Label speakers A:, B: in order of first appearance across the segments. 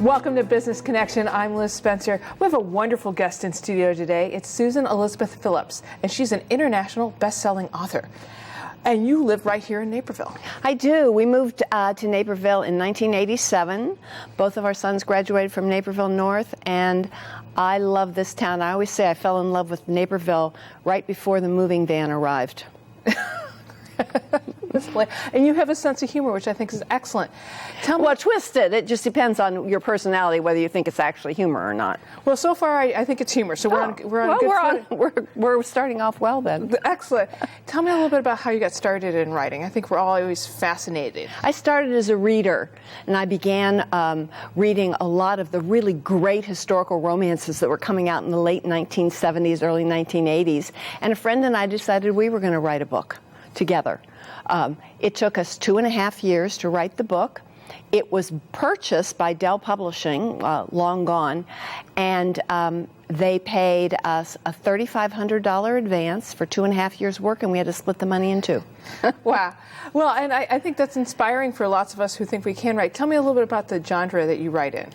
A: Welcome to Business Connection. I'm Liz Spencer. We have a wonderful guest in studio today. It's Susan Elizabeth Phillips, and she's an international best-selling author. And you live right here in Naperville.
B: I do. We moved to Naperville in 1987. Both of our sons graduated from Naperville North, and I love this town. I always say I fell in love with Naperville right before the moving van arrived.
A: And you have a sense of humor, which I think is excellent. Tell me.
B: Well, twisted. It just depends on your personality whether you think it's actually humor or not.
A: Well, so far I think it's humor. So
B: we're starting off well then.
A: Excellent. Tell me a little bit about how you got started in writing. I think we're all always fascinated.
B: I started as a reader, and I began reading a lot of the really great historical romances that were coming out in the late 1970s, early 1980s. And a friend and I decided we were going to write a book together. It took us 2.5 years to write the book. It was purchased by Dell Publishing, long gone, and they paid us a $3,500 advance for 2.5 years' work, and we had to split the money in two.
A: Wow. Well, and I think that's inspiring for lots of us who think we can write. Tell me a little bit about the genre that you write in.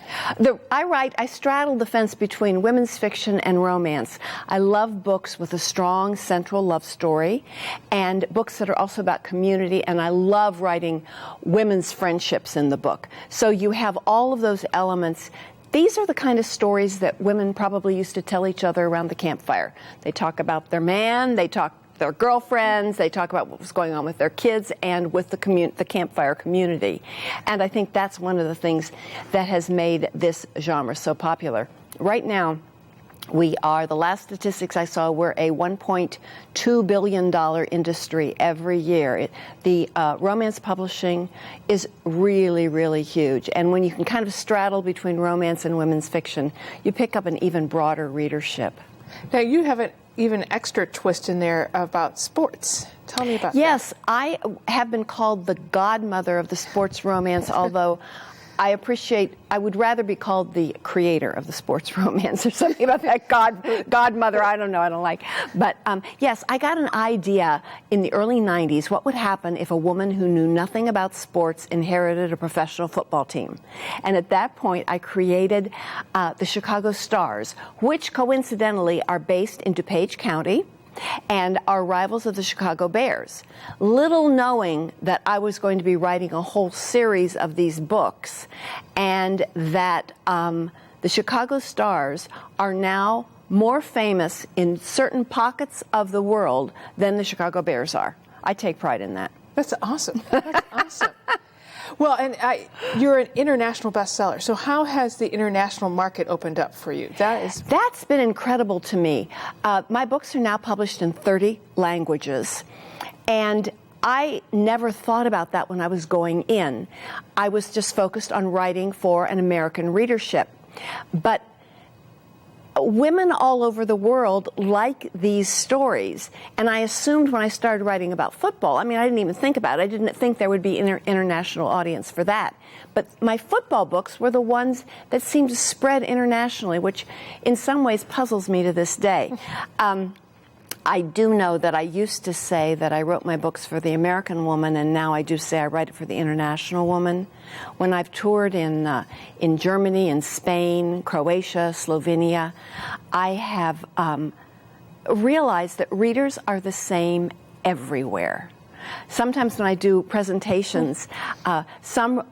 B: I straddle the fence between women's fiction and romance. I love books with a strong central love story and books that are also about community, and I love writing women's friendships in the book. So you have all of those elements. These are the kind of stories that women probably used to tell each other around the campfire. They talk about their man, they talk their girlfriends, they talk about what was going on with their kids and with the campfire community. And I think that's one of the things that has made this genre so popular. Right now, the last statistics I saw were a $1.2 billion industry every year. The romance publishing is really, really huge. And when you can kind of straddle between romance and women's fiction, you pick up an even broader readership.
A: Now, you have an even extra twist in there about sports. Tell me about that.
B: Yes, I have been called the godmother of the sports romance, although I would rather be called the creator of the sports romance or something about that. Godmother, I don't know, I don't like. But yes, I got an idea in the early 90s what would happen if a woman who knew nothing about sports inherited a professional football team. And at that point, I created the Chicago Stars, which coincidentally are based in DuPage County and are rivals of the Chicago Bears. Little knowing that I was going to be writing a whole series of these books, and that the Chicago Stars are now more famous in certain pockets of the world than the Chicago Bears are. I take pride in that.
A: That's awesome. That's awesome. Well, and you're an international bestseller. So how has the international market opened up for you?
B: That's been incredible to me. My books are now published in 30 languages. And I never thought about that when I was going in. I was just focused on writing for an American readership. But women all over the world like these stories, and I assumed when I started writing about football, I didn't even think about it. I didn't think there would be an international audience for that. But my football books were the ones that seemed to spread internationally, which in some ways puzzles me to this day. I do know that I used to say that I wrote my books for the American woman, and now I do say I write it for the international woman. When I've toured in Germany, in Spain, Croatia, Slovenia, I have realized that readers are the same everywhere. Sometimes when I do presentations, some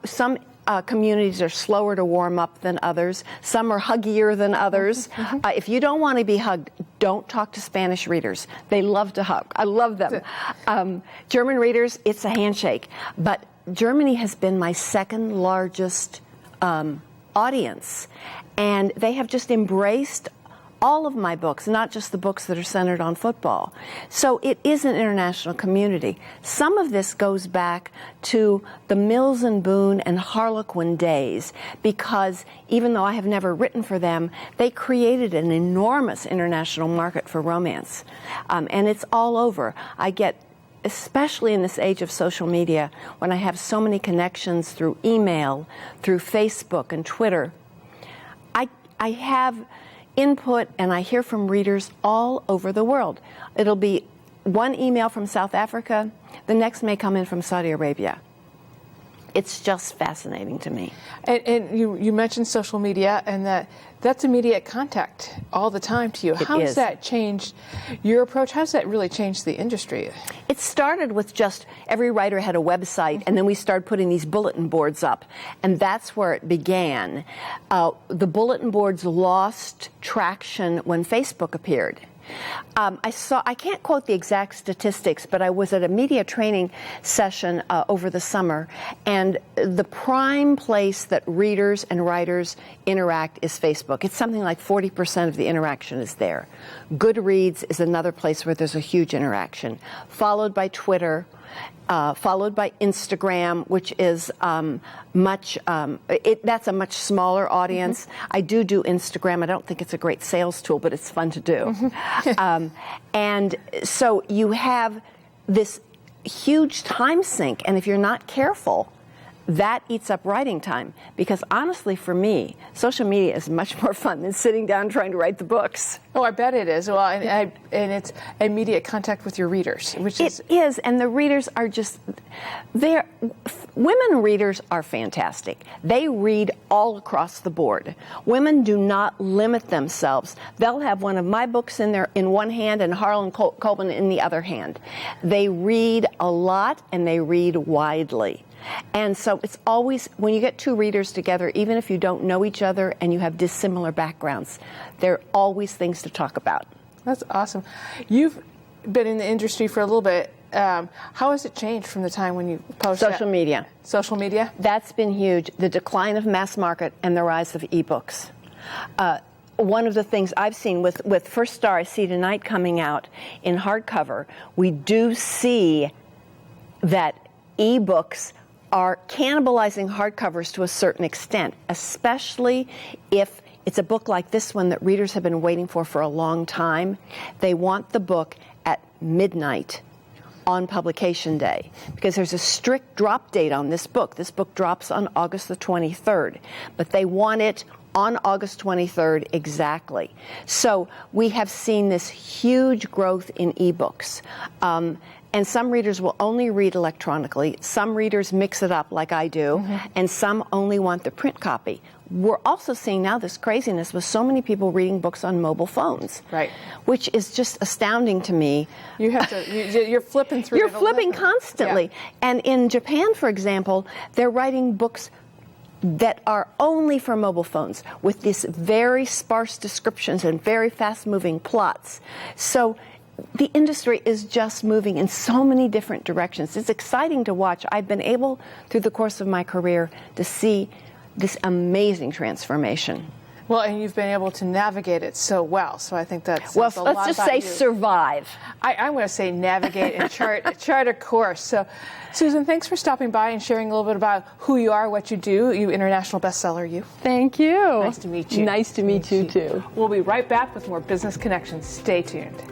B: communities are slower to warm up than others. Some are huggier than others. If you don't want to be hugged, don't talk to Spanish readers. They love to hug. I love them. German readers, it's a handshake. But Germany has been my second largest audience. And they have just embraced all of my books, not just the books that are centered on football. So it is an international community. Some of this goes back to the Mills and Boon and Harlequin days, because even though I have never written for them, they created an enormous international market for romance. And it's all over. I get, especially in this age of social media, when I have so many connections through email, through Facebook and Twitter, I have input, and I hear from readers all over the world. It'll be one email from South Africa, the next may come in from Saudi Arabia. It's just fascinating to me.
A: And you mentioned social media, and that's immediate contact all the time to you. How has that changed your approach? How has that really changed the industry?
B: It started with just every writer had a website, and then we started putting these bulletin boards up, and that's where it began. The bulletin boards lost traction when Facebook appeared. I can't quote the exact statistics, but I was at a media training session over the summer, and the prime place that readers and writers interact is Facebook. It's something like 40% of the interaction is there. Goodreads is another place where there's a huge interaction, followed by Twitter, followed by Instagram, which is that's a much smaller audience. I do Instagram. I don't think it's a great sales tool, but it's fun to do. And so you have this huge time sink, and if you're not careful, that eats up writing time. Because honestly, for me, social media is much more fun than sitting down trying to write the books.
A: Oh, I bet it is. Well, and it's immediate contact with your readers, which is...
B: It is, and the readers are just... Women readers are fantastic. They read all across the board. Women do not limit themselves. They'll have one of my books in one hand and Harlan Coben in the other hand. They read a lot, and they read widely. And so it's always, when you get two readers together, even if you don't know each other and you have dissimilar backgrounds, there are always things to talk about.
A: That's awesome. You've been in the industry for a little bit. How has it changed from the time when you posted?
B: Social media.
A: Social media?
B: That's been huge. The decline of mass market and the rise of ebooks. One of the things I've seen with First Star I See Tonight coming out in hardcover, we do see that ebooks are cannibalizing hardcovers to a certain extent, especially if it's a book like this one that readers have been waiting for a long time. They want the book at midnight on publication day because there's a strict drop date on this book. This book drops on August the 23rd, but they want it on August 23rd exactly. So we have seen this huge growth in ebooks. And some readers will only read electronically. Some readers mix it up like I do, and some only want the print copy. We're also seeing now this craziness with so many people reading books on mobile phones,
A: right? Which
B: is just astounding to me.
A: You have to, you're flipping through.
B: You're flipping constantly. Yeah. And in Japan, for example, they're writing books that are only for mobile phones with these very sparse descriptions and very fast-moving plots. So the industry is just moving in so many different directions. It's exciting to watch. I've been able, through the course of my career, to see this amazing transformation.
A: Well, and you've been able to navigate it so well. So I think that's
B: well. Let's just say survive.
A: I'm going to say navigate and chart a course. So, Susan, thanks for stopping by and sharing a little bit about who you are, what you do. You international bestseller, you.
B: Thank you.
A: Nice to meet you.
B: Nice to meet you too.
A: We'll be right back with more Business Connections. Stay tuned.